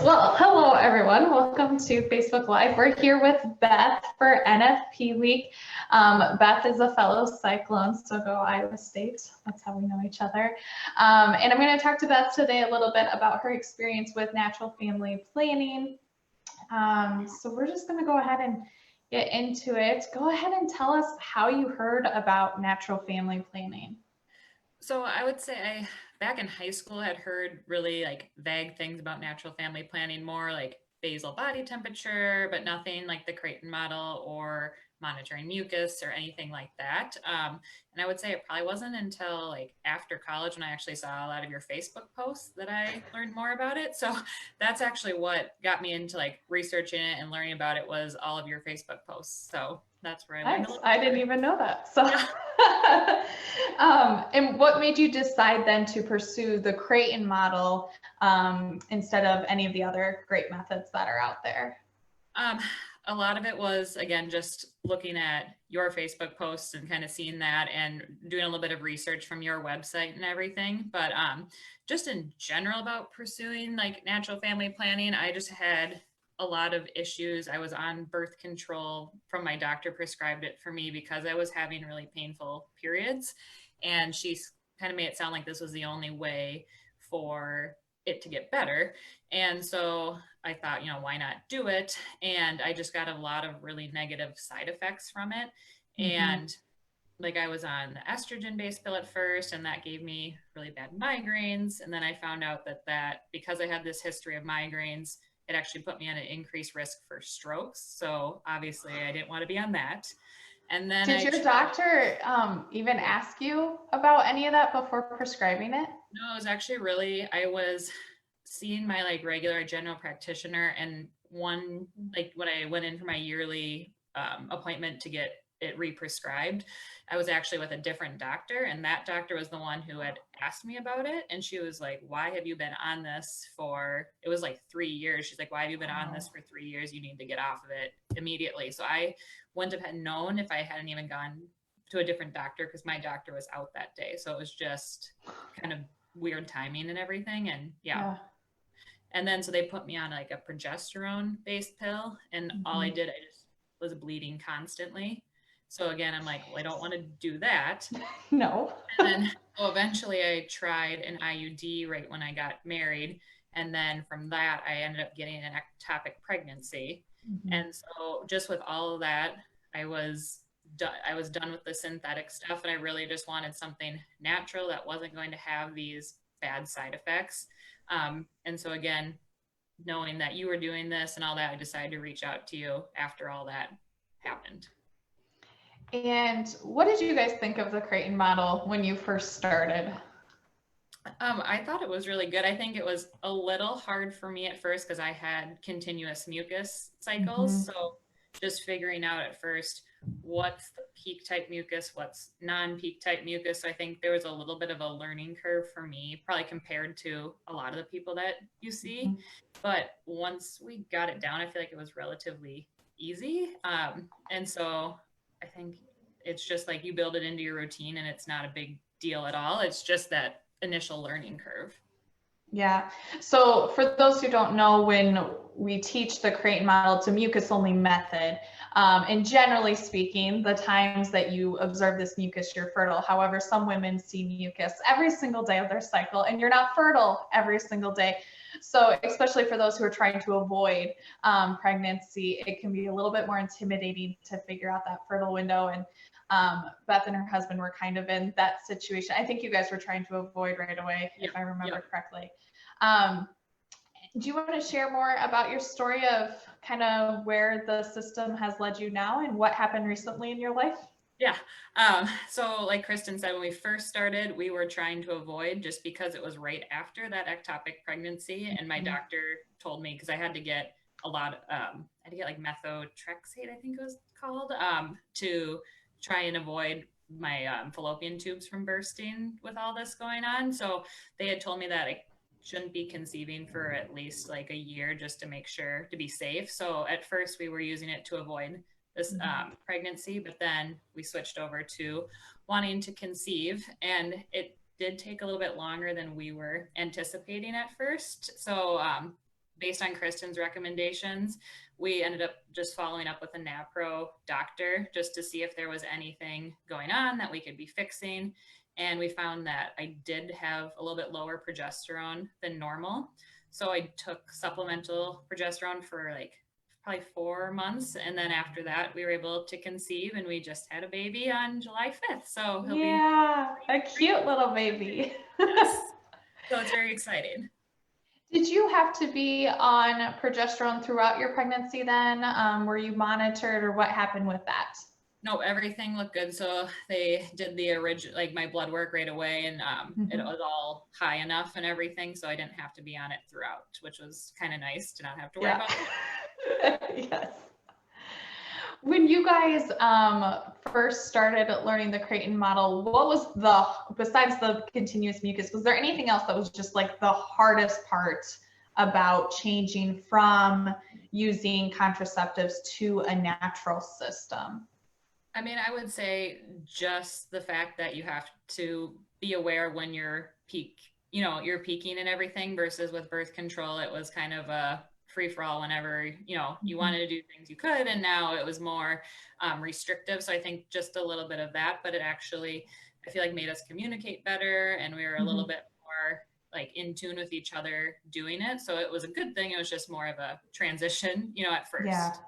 Well, hello everyone. Welcome to Facebook Live. We're here with Beth for NFP Week. Beth is a fellow Cyclone, so go Iowa State. That's how we know each other. And I'm going to talk to Beth today a little bit about her experience with natural family planning. So we're just going to go ahead and get into it. Go ahead and tell us how you heard about natural family planning. So I would say back in high school had heard really like vague things about natural family planning, more like basal body temperature, but nothing like the Creighton model or monitoring mucus or anything like that. And I would say it probably wasn't until like after college when I actually saw a lot of your Facebook posts that I learned more about it. So that's actually what got me into like researching it and learning about it was all of your Facebook posts. So that's where I learned Nice. a little I bit didn't more. even know that. So, Yeah. and what made you decide then to pursue the Creighton model instead of any of the other great methods that are out there? Um, a lot of it was again just looking at your Facebook posts and kind of seeing that and doing a little bit of research from your website and everything. But just in general about pursuing like natural family planning, I just had a lot of issues. I was on birth control from my doctor prescribed it for me because I was having really painful periods, and she kind of made it sound like this was the only way for it to get better. And so I thought, why not do it? And I just got a lot of really negative side effects from it. Mm-hmm. And like I was on the estrogen based pill at first, and that gave me really bad migraines. And then I found out that because I had this history of migraines, it actually put me at an increased risk for strokes. So obviously I didn't want to be on that. And then Did I your tried. doctor even ask you about any of that before prescribing it? No, it was actually really, I was seeing my like regular general practitioner, and one, like when I went in for my yearly appointment to get it re-prescribed, I was actually with a different doctor, and that doctor was the one who had asked me about it. And she was like, why have you been on this for, it was like 3 years. She's like, why have you been on this Oh, for 3 years? You need to get off of it immediately. So I wouldn't have known if I hadn't even gone to a different doctor because my doctor was out that day. So it was just kind of weird timing and everything. And yeah. yeah. And then so they put me on like a progesterone based pill. And all I Mm-hmm. did, I just was bleeding constantly. So again, I'm like, well, I don't want to do that. No. And then so eventually I tried an IUD right when I got married. And then from that, I ended up getting an ectopic pregnancy. Mm-hmm. And so just with all of that, I was done with the synthetic stuff, and I really just wanted something natural that wasn't going to have these bad side effects. And so again, knowing that you were doing this and all that, I decided to reach out to you after all that happened. And what did you guys think of the Creighton model when you first started? I thought it was really good. I think it was a little hard for me at first because I had continuous mucus cycles. Mm-hmm. So just figuring out at first what's the peak type mucus, what's non peak type mucus. So I think there was a little bit of a learning curve for me, probably compared to a lot of the people that you see. But once we got it down, I feel like it was relatively easy. And so I think it's just like you build it into your routine and it's not a big deal at all. It's just that initial learning curve. Yeah. So for those who don't know, when we teach the Creighton model, it's a mucus only method. And generally speaking, the times that you observe this mucus, you're fertile. However, some women see mucus every single day of their cycle, and you're not fertile every single day. So especially for those who are trying to avoid pregnancy, it can be a little bit more intimidating to figure out that fertile window. And Beth and her husband were kind of in that situation. I think you guys were trying to avoid right away, if Yep. I remember Yep. correctly. Um, do you want to share more about your story of kind of where the system has led you now and what happened recently in your life? Yeah. So like Kristen said, when we first started, we were trying to avoid just because it was right after that ectopic pregnancy. And my Mhm. doctor told me, because I had to get a lot, I had to get like methotrexate, I think it was called, to try and avoid my fallopian tubes from bursting with all this going on. So they had told me that I shouldn't be conceiving for at least like a year just to make sure to be safe. So at first we were using it to avoid this pregnancy, but then we switched over to wanting to conceive, and it did take a little bit longer than we were anticipating at first. So based on Kristen's recommendations, we ended up just following up with a NAPRO doctor just to see if there was anything going on that we could be fixing. And we found that I did have a little bit lower progesterone than normal. So I took supplemental progesterone for like probably 4 months. And then after that, we were able to conceive, and we just had a baby on July 5th. So he'll be a cute little baby. yes. So it's very exciting. Did you have to be on progesterone throughout your pregnancy then? Were you monitored, or what happened with that? No, everything looked good. So they did the original, like my blood work right away, and it was all high enough and everything. So I didn't have to be on it throughout, which was kind of nice to not have to worry about it. Yes. When you guys first started learning the Creighton model, what was besides the continuous mucus, was there anything else that was just like the hardest part about changing from using contraceptives to a natural system? I mean, I would say just the fact that you have to be aware when you're you're peaking and everything, versus with birth control, it was kind of a free for all whenever, you wanted to do things you could. And now it was more restrictive. So I think just a little bit of that, but it actually, I feel like, made us communicate better, and we were a little bit more like in tune with each other doing it. So it was a good thing. It was just more of a transition, at first.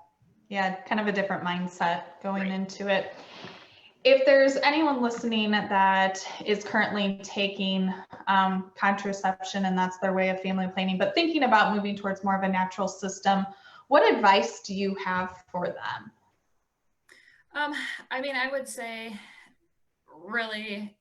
Yeah, kind of a different mindset going into it. If there's anyone listening that is currently taking contraception and that's their way of family planning, but thinking about moving towards more of a natural system, what advice do you have for them? I mean, I would say really,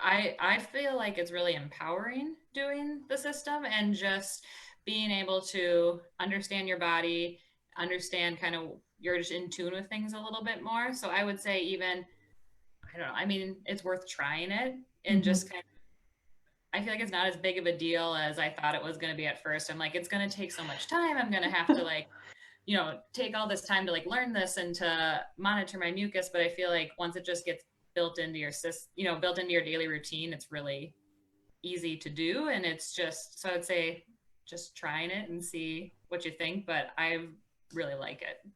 I feel like it's really empowering doing the system and just being able to understand your body, understand kind of you're just in tune with things a little bit more. So I would say even, I don't know, I mean, it's worth trying it and just kind of, I feel like it's not as big of a deal as I thought it was going to be at first. I'm like, it's going to take so much time. I'm going to have to like, take all this time to like learn this and to monitor my mucus. But I feel like once it just gets built into your built into your daily routine, it's really easy to do. And it's just, so I'd say just trying it and see what you think, but I really like it.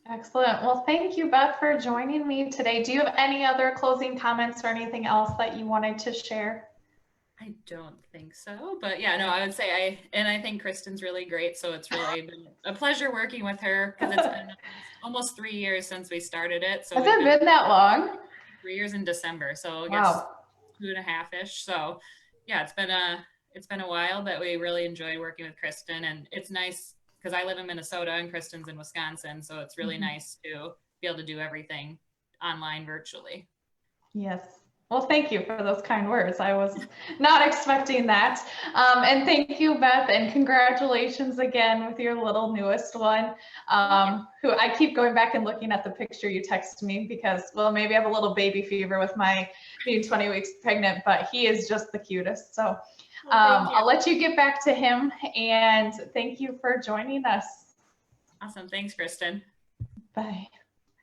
Excellent. Well, thank you, Beth, for joining me today. Do you have any other closing comments or anything else that you wanted to share? I don't think so, but yeah, no, I would say I think Kristen's really great. So it's really been a pleasure working with her, because it's been almost 3 years since we started it. So has it been that long? 3 years in December. So I guess 2.5-ish. So yeah, it's been a while, but we really enjoy working with Kristen, and it's nice because I live in Minnesota and Kristen's in Wisconsin. So it's really nice to be able to do everything online virtually. Yes. Well, thank you for those kind words. I was not expecting that. And thank you, Beth, and congratulations again with your little newest one, who I keep going back and looking at the picture you texted me because, well, maybe I have a little baby fever with my being 20 weeks pregnant, but he is just the cutest. So I'll let you get back to him, and thank you for joining us. Awesome. Thanks, Kristen. Bye.